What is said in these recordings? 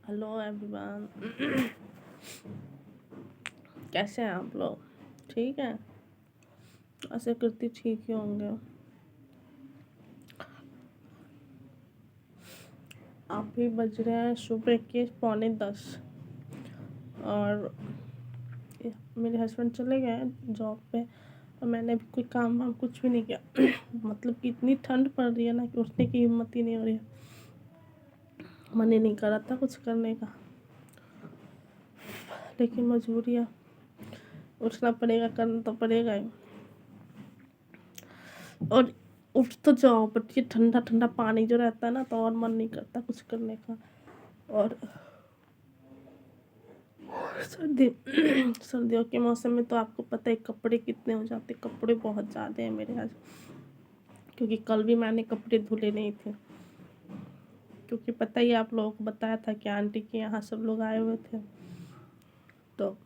Hello everyone. कैसे हैं आप लोग? ठीक है। ऐसे करती ठीक ही होंगे। अभी बज रहे हैं सुबह के 9:45 और मेरे हस्बैंड चले गए हैं जॉब पे और मैंने अभी कोई काम वाम कुछ भी नहीं किया। मतलब कि इतनी ठंड पड़ रही है ना कि उठने की हिम्मत ही नहीं हो रही है। मन ही नहीं कर रहा था कुछ करने का, लेकिन मजबूरी है, उठना पड़ेगा, करना तो पड़ेगा ही। और उठ तो जाओ बट ये ठंडा ठंडा पानी जो रहता है ना तो और मन नहीं करता कुछ करने का। और सर्दी सर्दियों के मौसम में तो आपको पता है कपड़े कितने हो जाते, कपड़े बहुत ज़्यादा हैं मेरे आज, क्योंकि कल भी मैंने कपड़े धुले नहीं थे। क्योंकि पता ही आप लोगों को बताया था कि आंटी के यहाँ सब लोग आए हुए थे, तो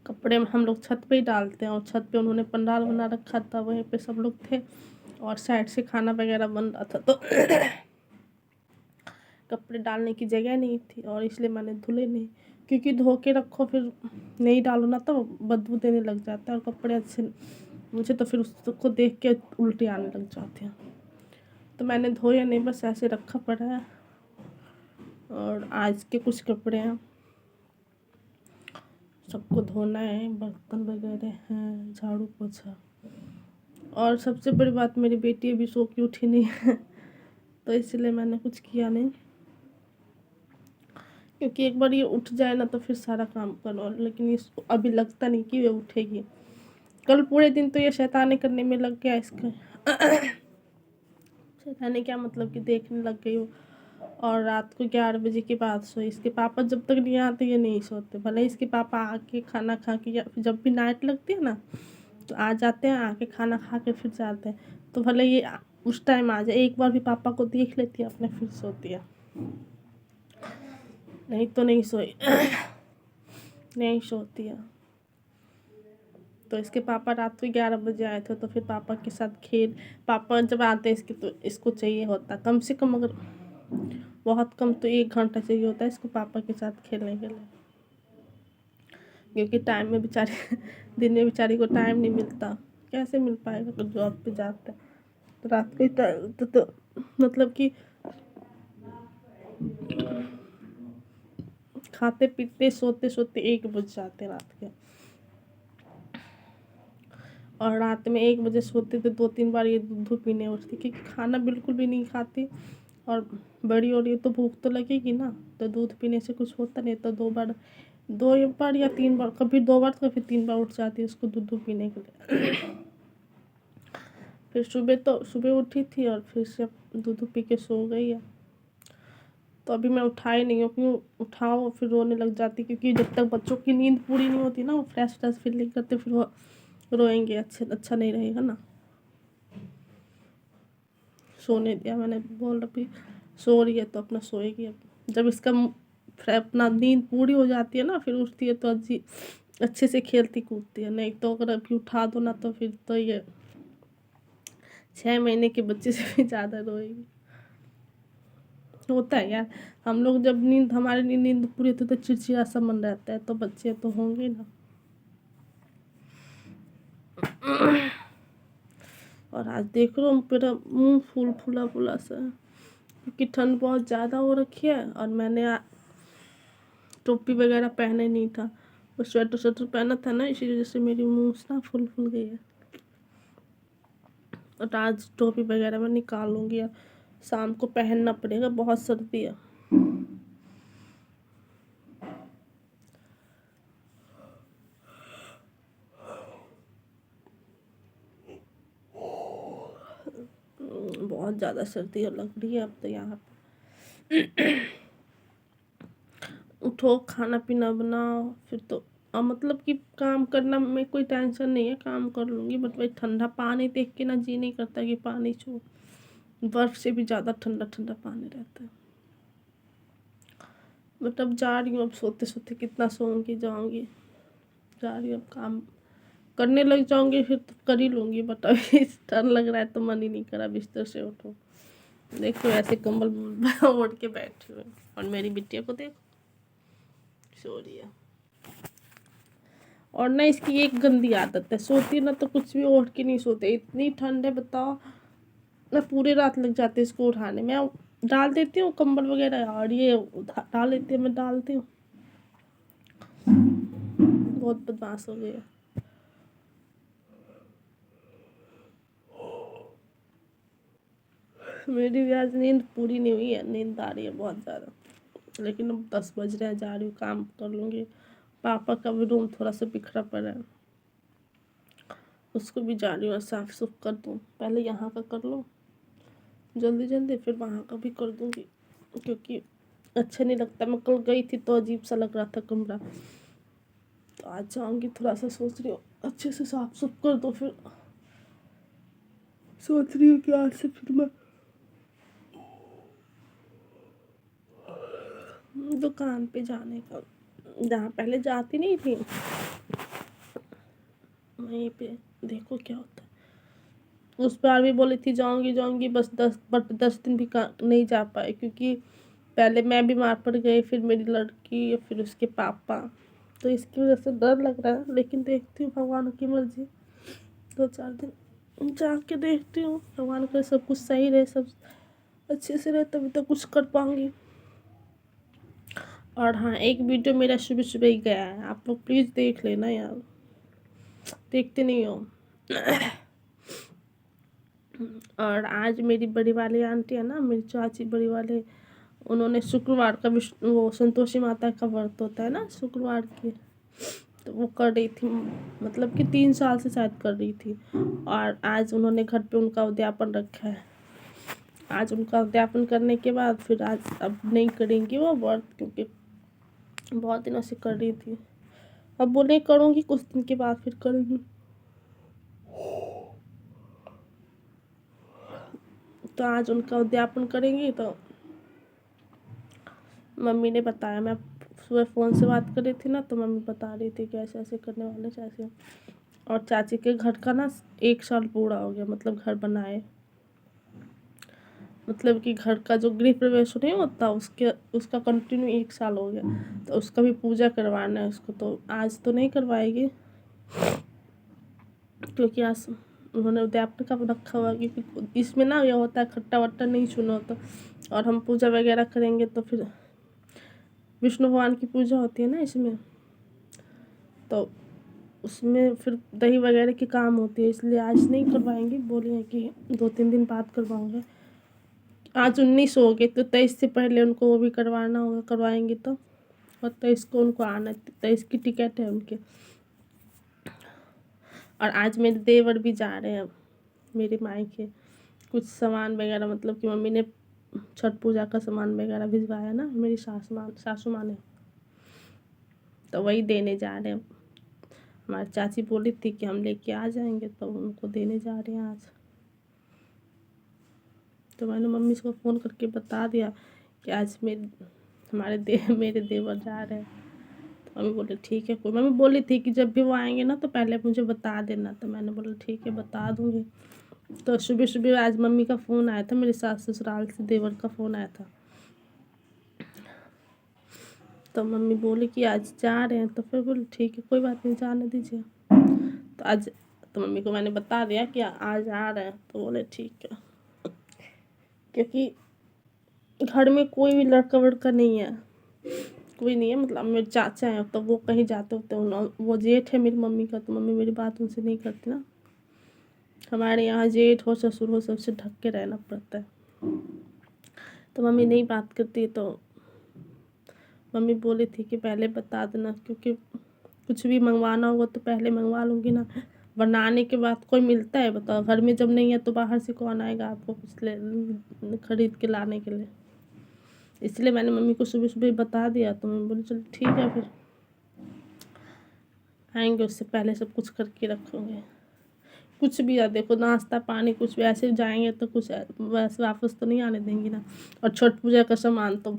कपड़े हम लोग छत पे ही डालते हैं और छत पे उन्होंने पंडाल बना रखा था, वहीं पे सब लोग थे और साइड से खाना वगैरह बन रहा था, तो कपड़े डालने की जगह नहीं थी और इसलिए मैंने धुले नहीं। क्योंकि धो के रखो फिर नहीं डालो ना तो बदबू देने लग जाता है और कपड़े अच्छे, मुझे तो फिर उसको देख के उल्टी आने लग जाते हैं। तो मैंने धोया नहीं, बस ऐसे रखा पड़ा है। और आज के कुछ कपड़े हैं, सबको धोना है, बर्तन वगैरह हैं, झाड़ू पोछा। और सबसे बड़ी बात, मेरी बेटी अभी सो के उठी नहीं है तो इसलिए मैंने कुछ किया नहीं। क्योंकि एक बार ये उठ जाए ना तो फिर सारा काम करो, लेकिन इसको अभी लगता नहीं कि ये उठेगी। कल पूरे दिन तो ये शैतानी करने में लग गया इसका। शैतानी क्या मतलब कि देखने लग गई वो, और रात को 11 बजे के बाद सोई। इसके पापा जब तक नहीं आते ये नहीं सोते, भले इसके पापा आके खाना खा के, या फिर जब भी नाइट लगती है ना तो आ जाते हैं, आके खाना खा के फिर जाते हैं। तो भले ये उस टाइम आ जाए, एक बार भी पापा को देख लेती है अपने फिर सोती है, नहीं तो नहीं सोई। नहीं सोती है। तो इसके पापा रात को 11 बजे आए थे, तो फिर पापा के साथ खेल, पापा जब आते हैं इसके तो इसको चाहिए होता कम से कम, अगर बहुत कम तो 1 घंटा चाहिए होता है इसको पापा के साथ खेलने के लिए। क्योंकि टाइम में बेचारी दिन में बेचारी को टाइम नहीं मिलता, कैसे मिल पाएगा, तो जॉब पे जाता है तो रात को ही तो मतलब कि खाते पीते सोते सोते 1 बज जाते रात के। और रात में 1 बजे सोते तो 2-3 बार ये दूध पीने उठती, क्योंकि खाना बिल्कुल भी नहीं खाती। और बड़ी हो रही है तो भूख तो लगेगी ना, तो दूध पीने से कुछ होता नहीं, तो 2 बार या 3 बार, कभी 2 बार तो कभी 3 बार उठ जाती है उसको दूध पीने के लिए। फिर सुबह उठी थी और फिर से दूध पी के सो गई है। तो अभी मैं उठाई नहीं हूँ, क्यों उठाओ फिर रोने लग जाती, क्योंकि जब तक बच्चों की नींद पूरी नहीं होती ना, वो फ्रेश फ्रेश फीलिंग करते, फिर वो रोएंगे, अच्छा नहीं रहेगा ना। सोने दिया मैंने, बोल अभी सो रही है तो अपना सोएगी। अब जब इसका अपना नींद पूरी हो जाती है ना, फिर उठती है तो अच्छे से खेलती कूदती है। नहीं तो अगर अभी उठा दो ना तो फिर तो ये 6 महीने के बच्चे से भी ज़्यादा रोएगी। होता है यार, हम लोग जब हमारी नींद पूरी होती है तो चिड़चिड़ा सा मन रहता है, तो बच्चे तो होंगे ना। और आज देख लो मेरा मुंह फूला फूला सा है, क्योंकि ठंड बहुत ज़्यादा हो रखी है और मैंने टोपी वगैरह पहने नहीं था, और स्वेटर पहना था ना, इसी वजह से मेरी मुंह ना फूल गई है। और आज टोपी वगैरह मैं निकालूंगी, शाम को पहनना पड़ेगा, बहुत सर्दी है। बहुत ज़्यादा सर्दी लग रही है अब तो यहाँ पे। उठो, खाना पीना बनाओ, फिर तो मतलब कि काम करना में कोई टेंशन नहीं है, काम कर लूँगी, बट भाई ठंडा पानी देख के ना जी नहीं करता कि पानी छू, बर्फ़ से भी ज़्यादा ठंडा ठंडा पानी रहता है। बट अब जा रही हूँ, अब सोते सोते कितना सोऊंगी, जाऊँगी, जा रही हूँ, अब काम करने लग जाऊँगी, फिर तो कर ही लूँगी, बट अभी डर लग रहा है तो मन ही नहीं करा बिस्तर से उठो। देखो ऐसे कंबल ओढ़ के बैठे हुए, और मेरी बिटिया को देखो सो रही है। और ना इसकी एक गंदी आदत है, सोती ना तो कुछ भी ओढ़ के नहीं सोते, इतनी ठंड है बताओ ना, पूरी रात लग जाती है इसको उठाने में। डाल देती हूँ कंबल वगैरह और ये डाल लेती है, मैं डालती हूँ। बहुत बदमाश हो गई है। मेरी भी आज नींद पूरी नहीं हुई है, नींद आ रही है बहुत ज़्यादा, लेकिन अब 10 बज रहे हैं, जा रही हूँ काम कर लूँगी। पापा का भी रूम थोड़ा सा बिखरा पड़ा है, उसको भी जा रही हूँ साफ सुफ कर दूँ। पहले यहाँ का कर लूँ जल्दी जल्दी, फिर वहाँ का भी कर दूँगी, क्योंकि अच्छा नहीं लगता। मैं कल गई थी तो अजीब सा लग रहा था कमरा, तो आज जाऊँगी, थोड़ा सा सोच रही हूँ अच्छे से साफ सुफ कर दो। फिर सोच रही हूँ कि आज से फिर मैं दुकान पे जाने का, जहाँ पहले जाती नहीं थी वहीं पे देखो क्या होता है। उस बार भी बोली थी जाऊंगी जाऊंगी, बस 10 दिन भी नहीं जा पाए, क्योंकि पहले मैं बीमार पड़ गई, फिर मेरी लड़की, फिर उसके पापा, तो इसकी वजह से डर लग रहा है। लेकिन देखती हूँ भगवान की मर्जी, 2-4 दिन जाके देखती हूँ, भगवान करे सब कुछ सही रहे, सब अच्छे से रहे, तभी तो कुछ कर पाऊंगी। और हाँ, एक वीडियो मेरा सुबह सुबह ही गया है, आप लोग प्लीज़ देख लेना यार, देखते नहीं हो। और आज मेरी बड़ी वाली आंटी है ना, मेरी चाची बड़ी वाले, उन्होंने शुक्रवार का वो संतोषी माता का व्रत होता है ना शुक्रवार की, तो वो कर रही थी, मतलब कि 3 साल से शायद कर रही थी। और आज उन्होंने घर पे उनका उद्यापन रखा है। आज उनका उद्यापन करने के बाद फिर आज अब नहीं करेंगी वो व्रत, क्योंकि बहुत दिनों से कर रही थी। अब बोले करूँगी, कुछ दिन के बाद फिर करूँगी। तो आज उनका उद्यापन करेंगी। तो मम्मी ने बताया, मैं सुबह फ़ोन से बात कर रही थी ना, तो मम्मी बता रही थी कि ऐसे ऐसे करने वाले चाची। और चाची के घर का ना 1 साल पूरा हो गया, मतलब घर बनाए, मतलब कि घर का जो गृह प्रवेश नहीं होता उसका कंटिन्यू 1 साल हो गया, तो उसका भी पूजा करवाना है उसको। तो आज तो नहीं करवाएगी, क्योंकि आज उन्होंने उद्यापन का रखा हुआ, क्योंकि इसमें ना ये होता है खट्टा वट्टा नहीं छूना होता, और हम पूजा वगैरह करेंगे तो फिर विष्णु भगवान की पूजा होती है ना इसमें, तो उसमें फिर दही वगैरह की काम होती है, इसलिए आज नहीं करवाएंगे। बोली है कि 2-3 दिन बाद करवाऊँगा। आज 19 हो गए, तो 23 से पहले उनको वो भी करवाना होगा, करवाएंगे तो। और 23 को उनको आना, 23 की टिकट है उनके। और आज मेरे देवर भी जा रहे हैं मेरे मायके, कुछ सामान वगैरह, मतलब कि मम्मी ने छठ पूजा का सामान वगैरह भिजवाया ना मेरी सासू माँ ने, तो वही देने जा रहे हैं। हमारी चाची बोली थी कि हम लेके आ जाएंगे, तो उनको देने जा रहे हैं आज। तो मैंने मम्मी को फ़ोन करके बता दिया कि आज मेरे देवर जा रहे हैं। तो मम्मी बोले ठीक है। कोई मम्मी बोली थी कि जब भी वो आएंगे ना तो पहले मुझे बता देना, तो मैंने बोला ठीक है बता दूँगी। तो सुबह सुबह आज मम्मी का फ़ोन आया था, मेरे सास ससुराल से देवर का फ़ोन आया था, तो मम्मी बोली कि आज जा रहे हैं, तो फिर बोले ठीक है कोई बात नहीं, जाने दीजिए। तो आज तो मम्मी को मैंने बता दिया कि आज आ रहे हैं, तो बोले ठीक है, क्योंकि घर में कोई भी लड़का वड़का नहीं है, कोई नहीं है, मतलब मेरे चाचा हैं, तो वो कहीं जाते होते हैं, वो जेठ है मेरी मम्मी का, तो मम्मी मेरी बात उनसे नहीं करती ना। हमारे यहाँ जेठ हो ससुर हो सबसे ढक के रहना पड़ता है, तो मम्मी नहीं बात करती। तो मम्मी बोली थी कि पहले बता देना, क्योंकि कुछ भी मंगवाना होगा तो पहले मंगवा लूँगी ना, वरना आने के बाद कोई मिलता है बताओ, घर में जब नहीं है तो बाहर से कौन आएगा आपको कुछ खरीद के लाने के लिए। इसलिए मैंने मम्मी को सुबह सुबह बता दिया, तो मम्मी बोली चलो ठीक है, फिर आएंगे उससे पहले सब कुछ करके रखोगे। कुछ भी यार देखो, नाश्ता पानी कुछ भी, ऐसे जाएंगे तो कुछ वैसे वापस तो नहीं आने देंगी ना। और छठ पूजा का सामान तो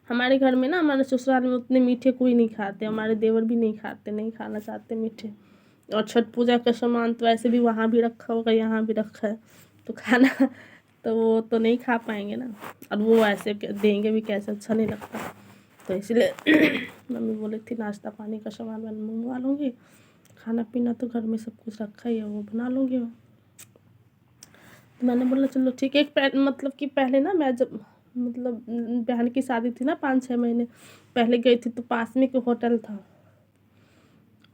हमारे घर में ना, हमारे ससुराल में उतने मीठे कोई नहीं खाते, हमारे देवर भी नहीं खाते, नहीं खाना चाहते मीठे। और छठ पूजा का सामान तो ऐसे भी वहाँ भी रखा होगा, यहाँ भी रखा है, तो खाना तो वो तो नहीं खा पाएंगे ना, और वो ऐसे देंगे भी कैसे, अच्छा नहीं लगता। तो इसलिए मम्मी बोली थी नाश्ता पानी का सामान मैं मंगवा लूँगी, खाना पीना तो घर में सब कुछ रखा ही है, वो बना लूँगी मैं। तो मैंने बोला चलो ठीक है। मतलब कि पहले ना मैं जब मतलब बहन की शादी थी ना 5-6 महीने पहले गई थी, तो पास में एक होटल था,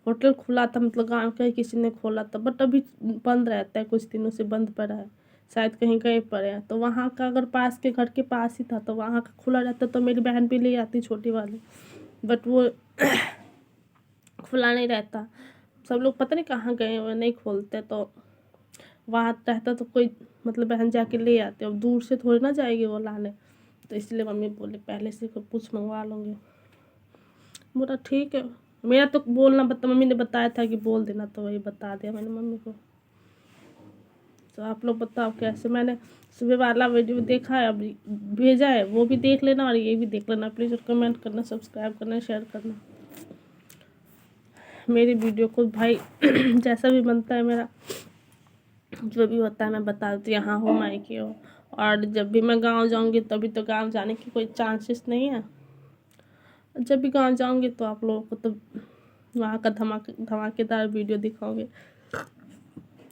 होटल खुला था, मतलब गांव का ही किसी ने खोला था, बट अभी बंद रहता है, कुछ दिनों से बंद पड़ा है, शायद कहीं गए पड़े हैं। तो वहाँ का अगर पास के घर के पास ही था तो वहाँ का खुला रहता तो मेरी बहन भी ले आती छोटी वाली, बट वो खुला नहीं रहता, सब लोग पता नहीं कहाँ गए हुए नहीं खोलते, तो वहाँ रहता तो कोई मतलब बहन जाके ले आते, अब दूर से थोड़ी ना जाएगी वो लाने। तो इसलिए मम्मी बोले पहले से कुछ मंगवा लूँगी। बोला ठीक है। मेरा तो बोलना मम्मी ने बताया था कि बोल देना, तो वही बता दिया मैंने मम्मी को। तो आप लोग बताओ कैसे, मैंने सुबह वाला वीडियो देखा है, अभी भेजा है, वो भी देख लेना और ये भी देख लेना प्लीज़, और कमेंट करना, सब्सक्राइब करना, शेयर करना मेरी वीडियो को भाई। जैसा भी बनता है मेरा, जो भी होता है मैं बता देती हूँ, यहाँ हो मायके हो। और जब भी मैं गांव जाऊंगी तभी तो गांव जाने की कोई चांसेस नहीं है, जब भी गांव जाऊंगी तो आप लोगों को तो वहाँ का धमाकेदार वीडियो दिखाऊंगी,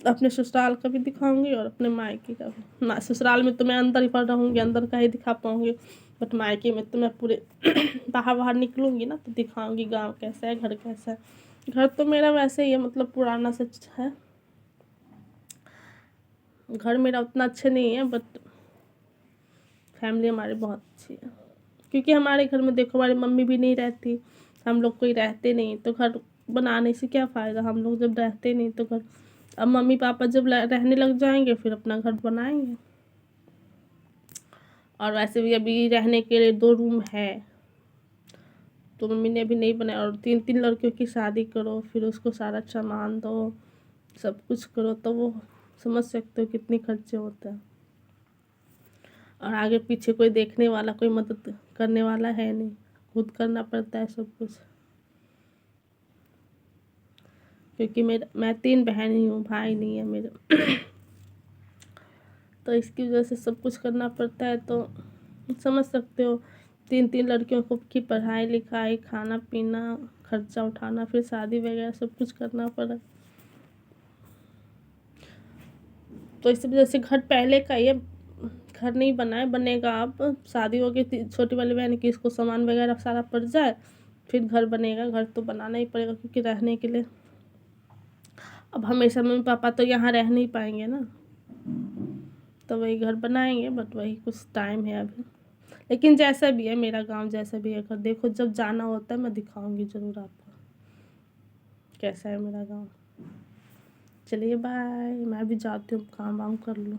अपने ससुराल का भी दिखाऊंगी और अपने मायके का भी। ससुराल में तो मैं अंदर ही पर रहूँगी, अंदर का ही दिखा पाऊँगी, बट मायके में तो मैं पूरे बाहर बाहर निकलूँगी ना, तो दिखाऊँगी गाँव कैसा है, घर कैसा है। घर तो मेरा वैसे ही है, मतलब पुराना सच है, घर मेरा उतना अच्छे नहीं है, बट फैमिली हमारी बहुत अच्छी है। क्योंकि हमारे घर में देखो हमारी मम्मी भी नहीं रहती, हम लोग कोई रहते नहीं, तो घर बनाने से क्या फ़ायदा, हम लोग जब रहते नहीं तो घर, अब मम्मी पापा जब रहने लग जाएंगे फिर अपना घर बनाएंगे। और वैसे भी अभी रहने के लिए 2 रूम है, तो मम्मी ने अभी नहीं बनाया, और 3-3 लड़कियों की शादी करो, फिर उसको सारा सामान दो, सब कुछ करो, तो वो समझ सकते हो कितने खर्चे होते हैं। और आगे पीछे कोई देखने वाला, कोई मदद करने वाला है नहीं, खुद करना पड़ता है सब कुछ। क्योंकि मैं 3 बहन ही हूँ, भाई नहीं है मेरे। तो इसकी वजह से सब कुछ करना पड़ता है, तो समझ सकते हो 3-3 लड़कियों को की पढ़ाई लिखाई, खाना पीना, खर्चा उठाना, फिर शादी वगैरह सब कुछ करना पड़ा। तो इस वजह से घर पहले का ये घर नहीं बना है, बनेगा। अब शादी हो गई छोटी वाली बहन की, इसको सामान वगैरह सारा पड़ जाए फिर घर बनेगा। घर तो बनाना ही पड़ेगा, क्योंकि रहने के लिए अब हमेशा मम्मी पापा तो यहाँ रह नहीं पाएंगे ना, तो वही घर बनाएंगे, बट वही कुछ टाइम है अभी। लेकिन जैसा भी है मेरा गांव, जैसा भी है घर, देखो जब जाना होता है मैं दिखाऊंगी ज़रूर आपको कैसा है मेरा गांव। चलिए बाय, मैं भी जाती हूँ, काम वाम कर लूँ।